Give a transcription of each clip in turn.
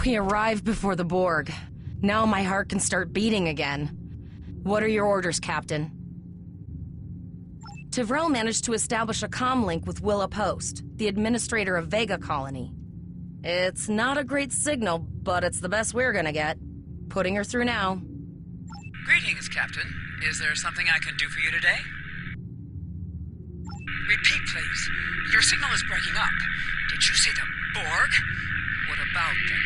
We arrived before the Borg. Now my heart can start beating again. What are your orders, Captain? Tivrel managed to establish a comm link with Willa Post, the administrator of Vega Colony. It's not a great signal, but it's the best we're gonna get. Putting her through now. Greetings, Captain. Is there something I can do for you today? Repeat, please. Your signal is breaking up. Did you say the Borg? What about them?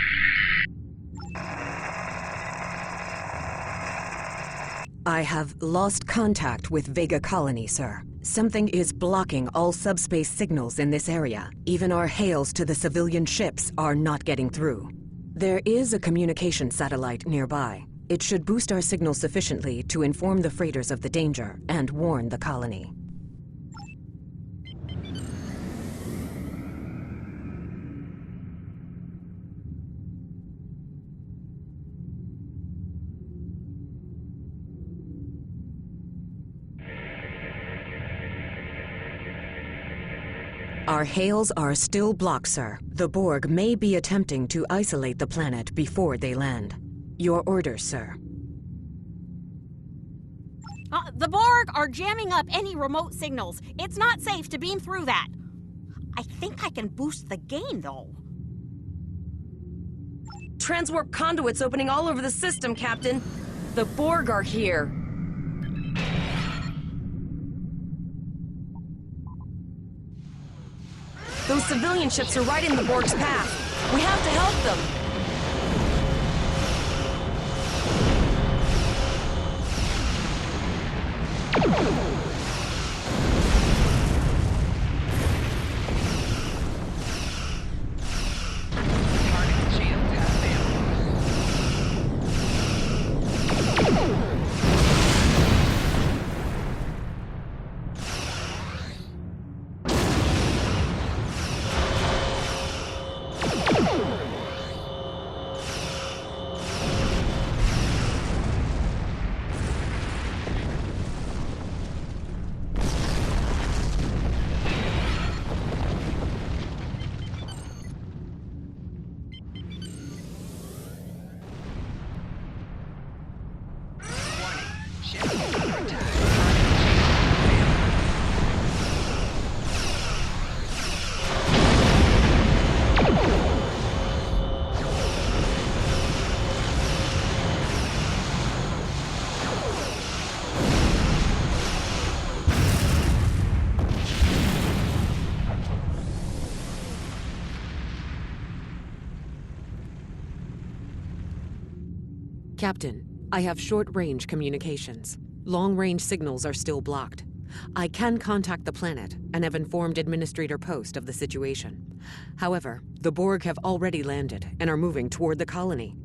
I have lost contact with Vega Colony, sir. Something is blocking all subspace signals in this area. Even our hails to the civilian ships are not getting through. There is a communication satellite nearby. It should boost our signal sufficiently to inform the freighters of the danger and warn the colony. Our hails are still blocked, sir. The Borg may be attempting to isolate the planet before they land. Your orders, sir. The Borg are jamming up any remote signals. It's not safe to beam through that. I think I can boost the gain, though. Transwarp conduits opening all over the system, Captain. The Borg are here. Those civilian ships are right in the Borg's path. We have to help them. Captain, I have short-range communications. Long-range signals are still blocked. I can contact the planet and have informed Administrator Post of the situation. However, the Borg have already landed and are moving toward the colony.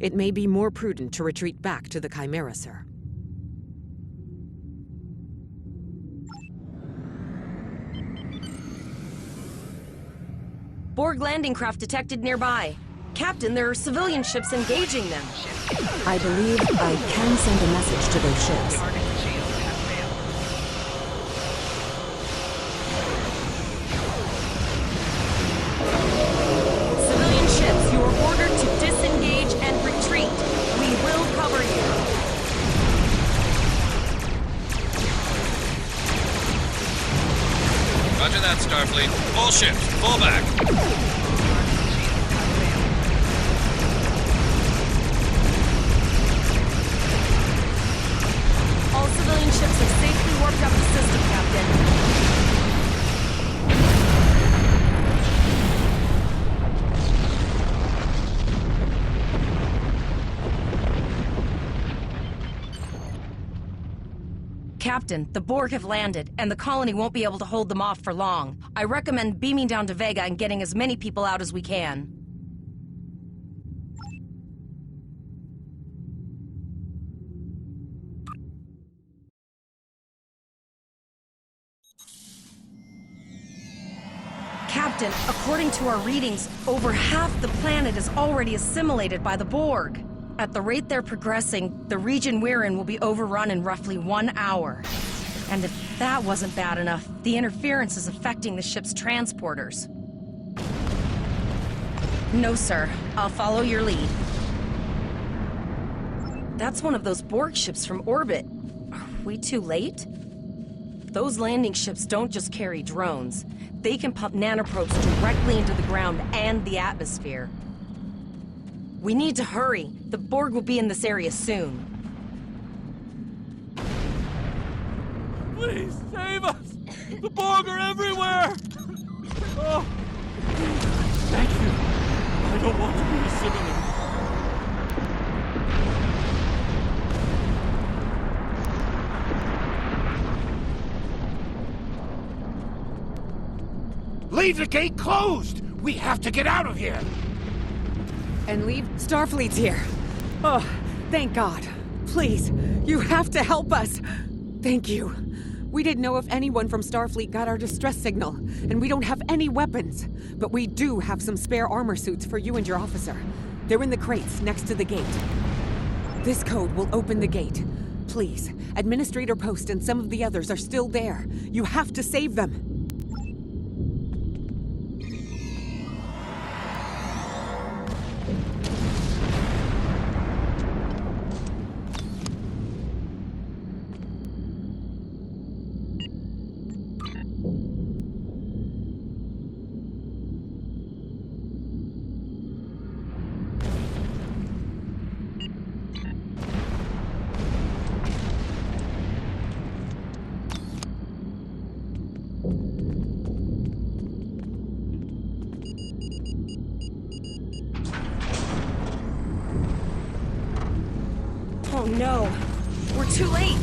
It may be more prudent to retreat back to the Chimera, sir. Borg landing craft detected nearby. Captain, there are civilian ships engaging them. I believe I can send a message to those ships. Civilian ships, you are ordered to disengage and retreat. We will cover you. Roger that, Starfleet. All ships, pull back. All civilian ships have safely warped up the system, Captain. Captain, the Borg have landed, and the colony won't be able to hold them off for long. I recommend beaming down to Vega and getting as many people out as we can. Captain, according to our readings, over half the planet is already assimilated by the Borg. At the rate they're progressing, the region we're in will be overrun in roughly 1 hour. And if that wasn't bad enough, the interference is affecting the ship's transporters. No, sir. I'll follow your lead. That's one of those Borg ships from orbit. Are we too late? Those landing ships don't just carry drones. They can pump nanoprobes directly into the ground and the atmosphere. We need to hurry. The Borg will be in this area soon. Please, save us! The Borg are everywhere! Oh, thank you. I don't want to be assimilated. Leave the gate closed! We have to get out of here! And leave Starfleet's here. Oh, thank God. Please, you have to help us. Thank you. We didn't know if anyone from Starfleet got our distress signal, and we don't have any weapons. But we do have some spare armor suits for you and your officer. They're in the crates next to the gate. This code will open the gate. Please, Administrator Post and some of the others are still there. You have to save them. Oh no! We're too late!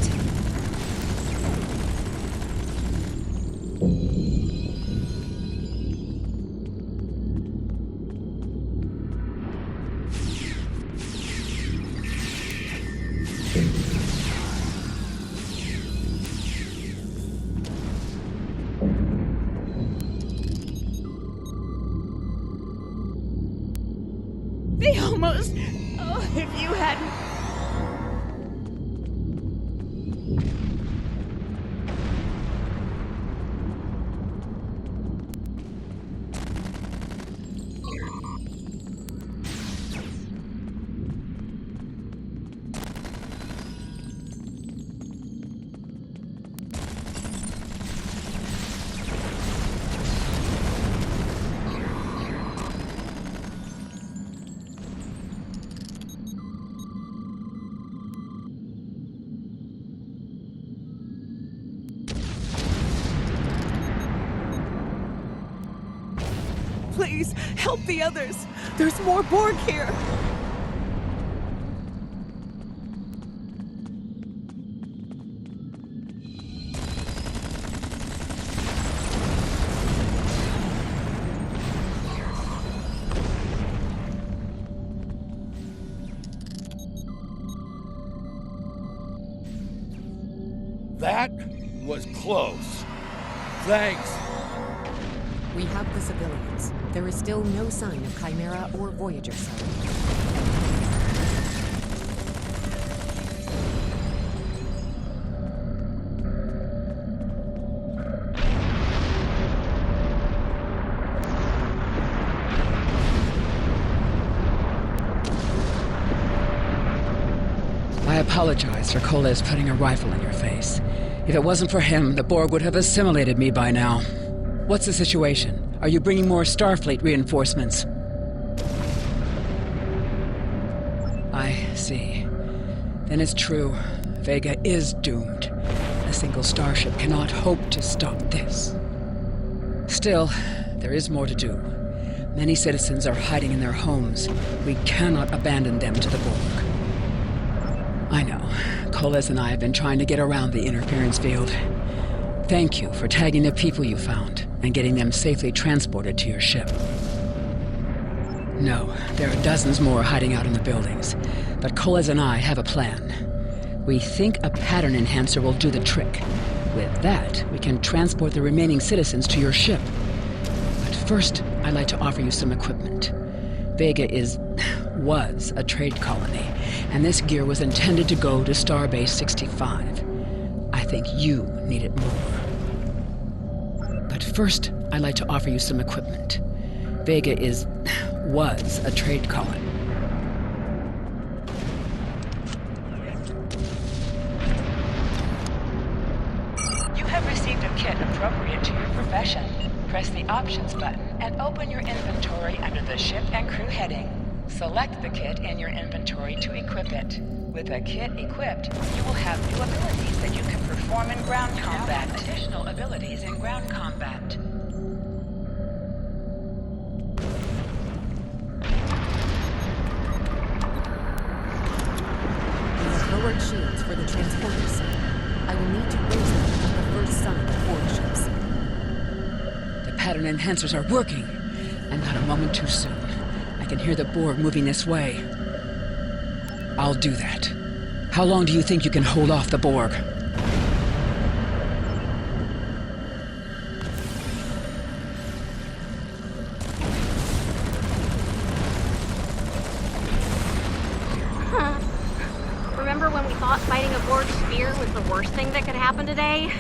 They almost... Oh, if you hadn't... Please, help the others. There's more Borg here. That was close. Thanks. We have the civilians. There is still no sign of Chimera or Voyager sub. I apologize for Koles putting a rifle in your face. If it wasn't for him, the Borg would have assimilated me by now. What's the situation? Are you bringing more Starfleet reinforcements? I see. Then it's true. Vega is doomed. A single starship cannot hope to stop this. Still, there is more to do. Many citizens are hiding in their homes. We cannot abandon them to the Borg. I know. Koles and I have been trying to get around the interference field. Thank you for tagging the people you found and getting them safely transported to your ship. No, there are dozens more hiding out in the buildings, but Koles and I have a plan. We think a pattern enhancer will do the trick. With that, we can transport the remaining citizens to your ship. But first, I'd like to offer you some equipment. Vega was a trade colony, and this gear was intended to go to Starbase 65. I think you need it more. But first, I'd like to offer you some equipment. Vega was a trade colony. You have received a kit appropriate to your profession. Press the Options button and open your inventory under the Ship and Crew heading. Select the kit in your inventory to equip it. With a kit equipped, you will have new abilities that you can perform in ground combat. Additional abilities in ground combat. Lowered shields for the transporters, sir. I will need to raise them at the first sign of Borg ships. The pattern enhancers are working, and not a moment too soon. I can hear the Borg moving this way. I'll do that. How long do you think you can hold off the Borg? Remember when we thought fighting a Borg sphere was the worst thing that could happen today?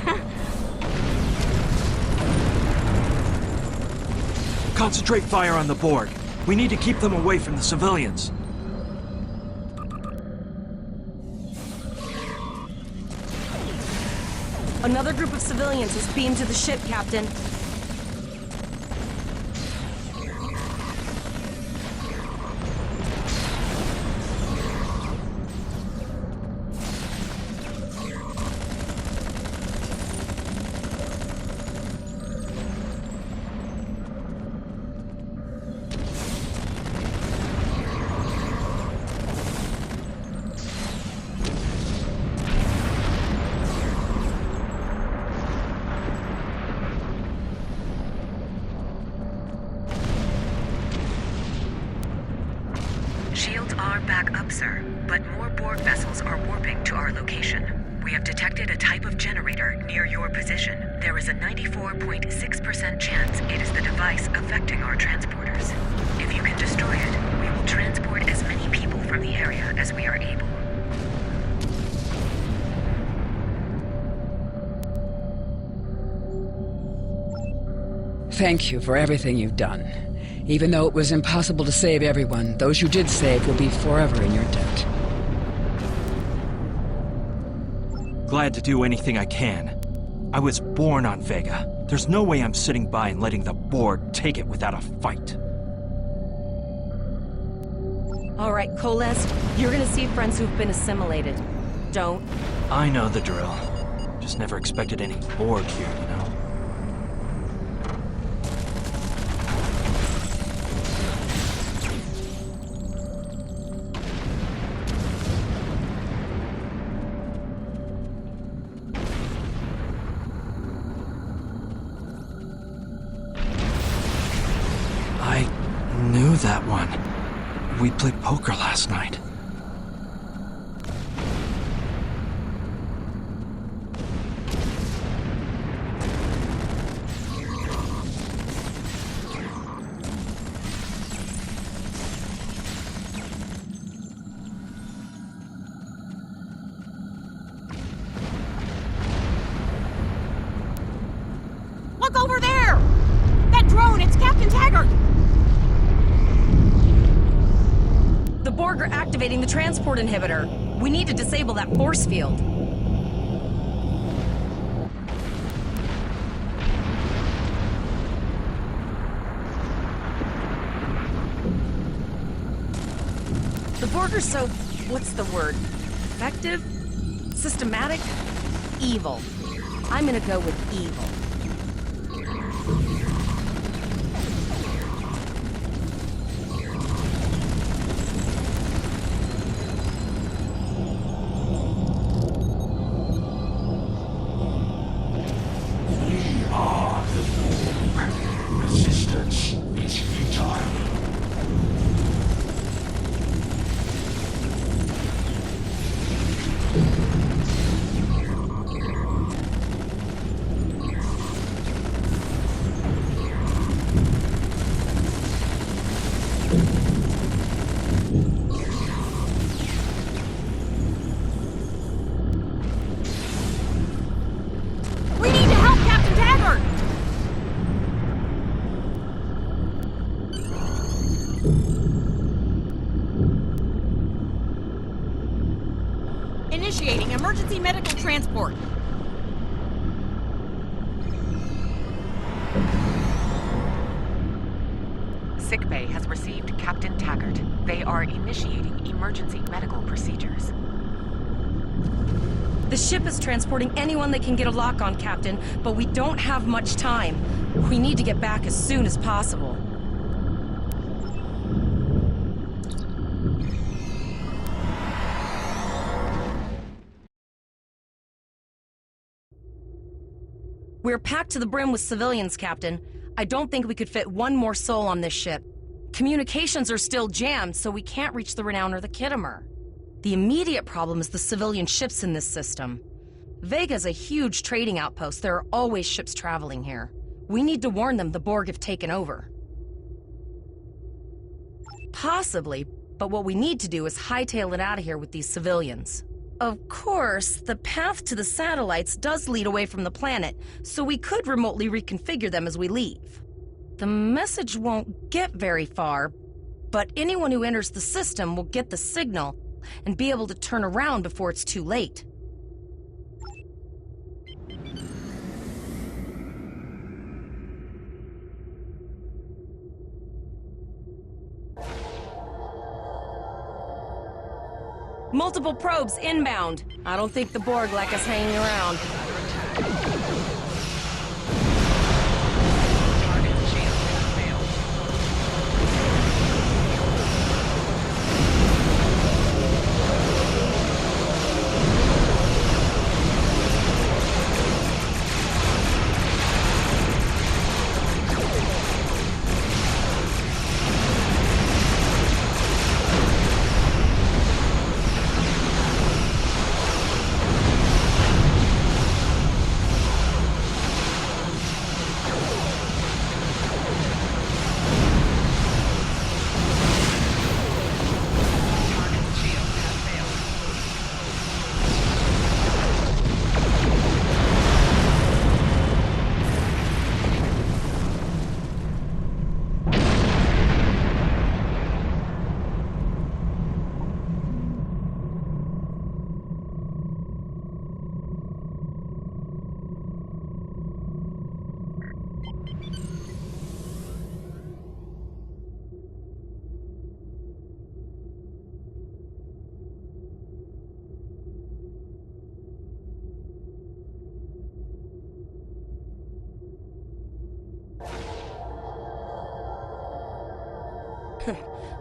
Concentrate fire on the Borg. We need to keep them away from the civilians. Another group of civilians is beamed to the ship, Captain. Shields are back up, sir, but more Borg vessels are warping to our location. We have detected a type of generator near your position. There is a 94.6% chance it is the device affecting our transporters. If you can destroy it, we will transport as many people from the area as we are able. Thank you for everything you've done. Even though it was impossible to save everyone, those you did save will be forever in your debt. Glad to do anything I can. I was born on Vega. There's no way I'm sitting by and letting the Borg take it without a fight. All right, Koles, you're gonna see friends who've been assimilated. Don't. I know the drill. Just never expected any Borg here, you know? I knew that one. We played poker last night. Look over there! That drone, it's Captain Taggart! The Borg are activating the transport inhibitor. We need to disable that force field. The Borg are so... what's the word? Effective? Systematic? Evil. I'm gonna go with evil. Resistance is futile. emergency medical transport. Sickbay has received Captain Taggart. They are initiating emergency medical procedures. The ship is transporting anyone they can get a lock on, Captain, but we don't have much time. We need to get back as soon as possible. We're packed to the brim with civilians, Captain. I don't think we could fit one more soul on this ship. Communications are still jammed, so we can't reach the Renown or the Kittimer. The immediate problem is the civilian ships in this system. Vega's a huge trading outpost. There are always ships traveling here. We need to warn them the Borg have taken over. Possibly, but what we need to do is hightail it out of here with these civilians. Of course, the path to the satellites does lead away from the planet, so we could remotely reconfigure them as we leave. The message won't get very far, but anyone who enters the system will get the signal and be able to turn around before it's too late. Multiple probes inbound. I don't think the Borg like us hanging around.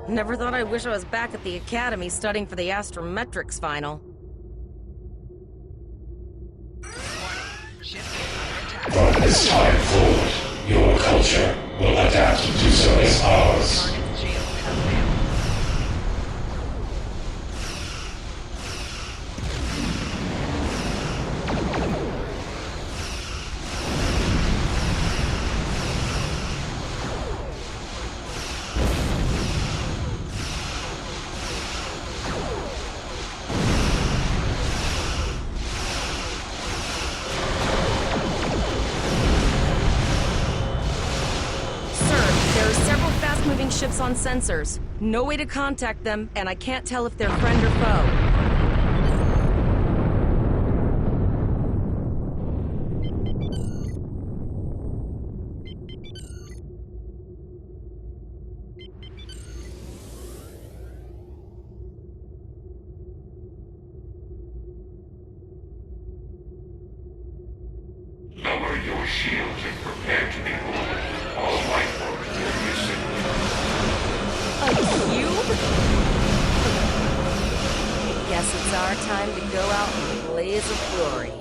Never thought I'd wish I was back at the Academy studying for the Astrometrics final. From this time forward, your culture will adapt to so as ours. Ships on sensors. No way to contact them, and I can't tell if they're friend or foe. Lower your shields and prepare to be moved. All life forms will be signaled. A cube? Guess it's our time to go out in a blaze of glory.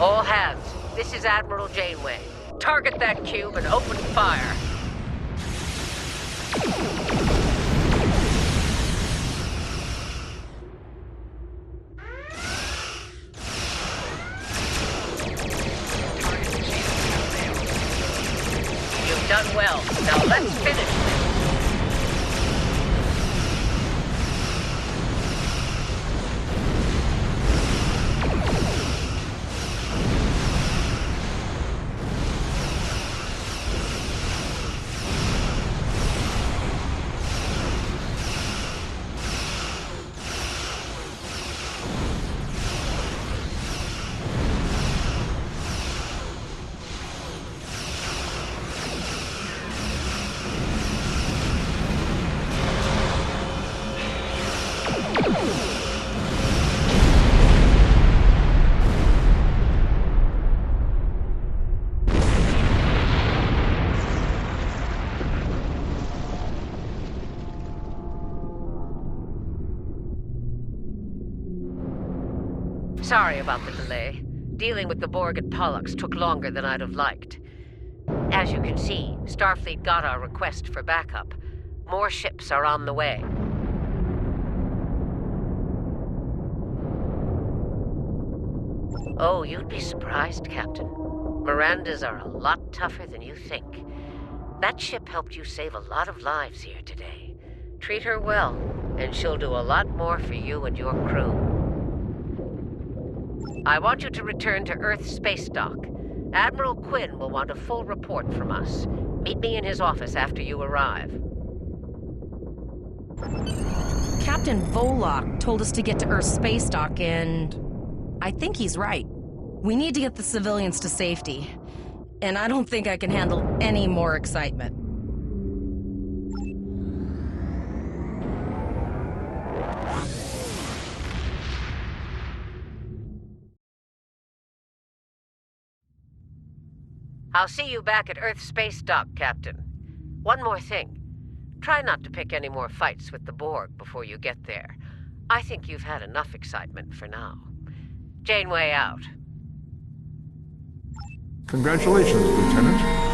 All hands, this is Admiral Janeway. Target that cube and open fire. You've done well. Now let's finish this. Sorry about the delay. Dealing with the Borg at Pollux took longer than I'd have liked. As you can see, Starfleet got our request for backup. More ships are on the way. Oh, you'd be surprised, Captain. Mirandas are a lot tougher than you think. That ship helped you save a lot of lives here today. Treat her well, and she'll do a lot more for you and your crew. I want you to return to Earth Space Dock. Admiral Quinn will want a full report from us. Meet me in his office after you arrive. Captain Volok told us to get to Earth Space Dock, and I think he's right. We need to get the civilians to safety, and I don't think I can handle any more excitement. I'll see you back at Earth Space Dock, Captain. One more thing. Try not to pick any more fights with the Borg before you get there. I think you've had enough excitement for now. Janeway out. Congratulations, Lieutenant.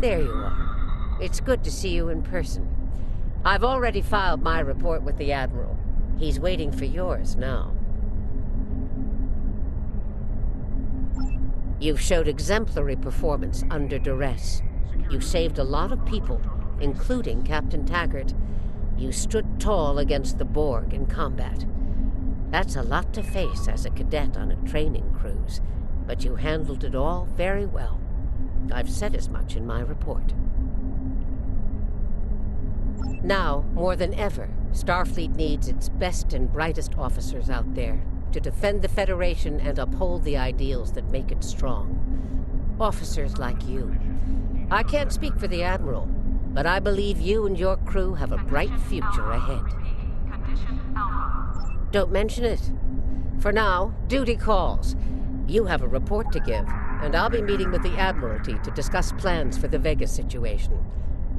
There you are. It's good to see you in person. I've already filed my report with the Admiral. He's waiting for yours now. You've showed exemplary performance under duress. You saved a lot of people, including Captain Taggart. You stood tall against the Borg in combat. That's a lot to face as a cadet on a training cruise, but you handled it all very well. I've said as much in my report. Now, more than ever, Starfleet needs its best and brightest officers out there to defend the Federation and uphold the ideals that make it strong. Officers like you. I can't speak for the Admiral, but I believe you and your crew have a bright future ahead. Don't mention it. For now, duty calls. You have a report to give, and I'll be meeting with the Admiralty to discuss plans for the Vega situation.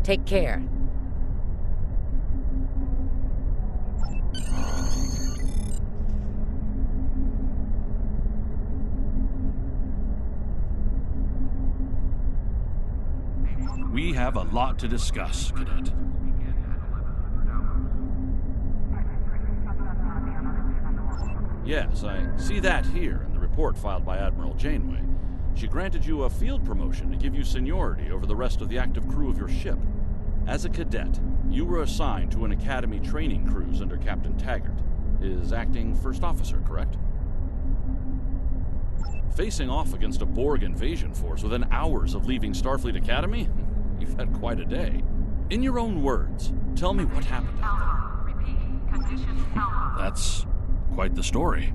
Take care. We have a lot to discuss, Cadet. Yes, I see that here in the report filed by Admiral Janeway. She granted you a field promotion to give you seniority over the rest of the active crew of your ship. As a cadet, you were assigned to an Academy training cruise under Captain Taggart, his acting first officer, correct? Facing off against a Borg invasion force within hours of leaving Starfleet Academy? You've had quite a day. In your own words, tell me what happened out there. That's quite the story.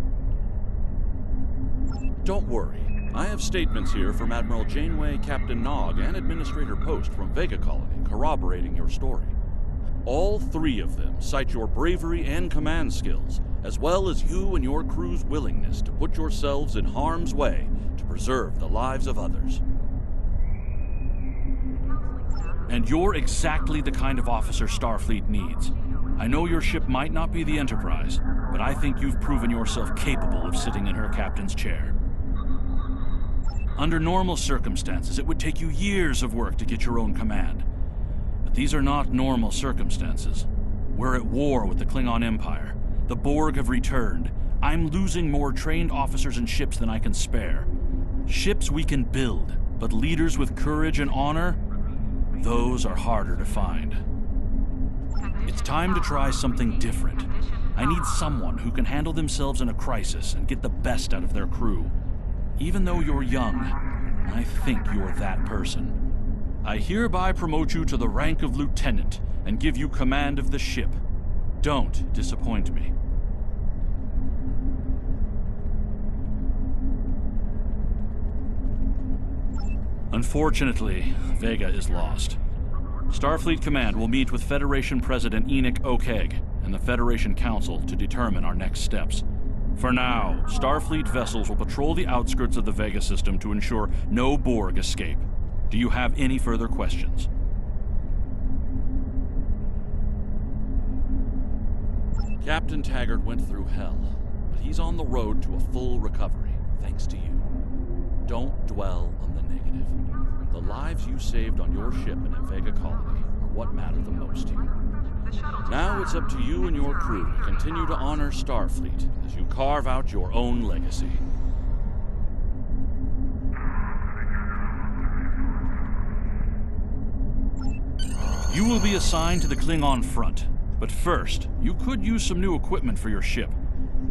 Don't worry. I have statements here from Admiral Janeway, Captain Nog, and Administrator Post from Vega Colony corroborating your story. All three of them cite your bravery and command skills, as well as you and your crew's willingness to put yourselves in harm's way to preserve the lives of others. And you're exactly the kind of officer Starfleet needs. I know your ship might not be the Enterprise, but I think you've proven yourself capable of sitting in her captain's chair. Under normal circumstances, it would take you years of work to get your own command. But these are not normal circumstances. We're at war with the Klingon Empire. The Borg have returned. I'm losing more trained officers and ships than I can spare. Ships we can build, but leaders with courage and honor? Those are harder to find. It's time to try something different. I need someone who can handle themselves in a crisis and get the best out of their crew. Even though you're young, I think you're that person. I hereby promote you to the rank of lieutenant and give you command of the ship. Don't disappoint me. Unfortunately, Vega is lost. Starfleet Command will meet with Federation President Enoch Okeg and the Federation Council to determine our next steps. For now, Starfleet vessels will patrol the outskirts of the Vega system to ensure no Borg escape. Do you have any further questions? Captain Taggart went through hell, but he's on the road to a full recovery, thanks to you. Don't dwell on the negative. The lives you saved on your ship and in Vega Colony are what matter the most here. Now it's up to you and your crew to continue to honor Starfleet as you carve out your own legacy. You will be assigned to the Klingon front, but first, you could use some new equipment for your ship.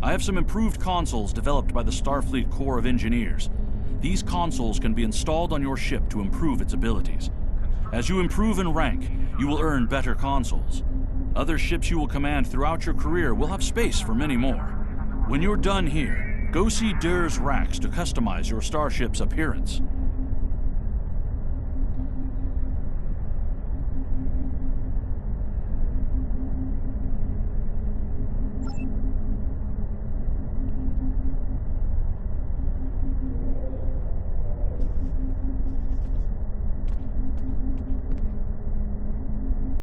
I have some improved consoles developed by the Starfleet Corps of Engineers. These consoles can be installed on your ship to improve its abilities. As you improve in rank, you will earn better consoles. Other ships you will command throughout your career will have space for many more. When you're done here, go see Dur's racks to customize your starship's appearance.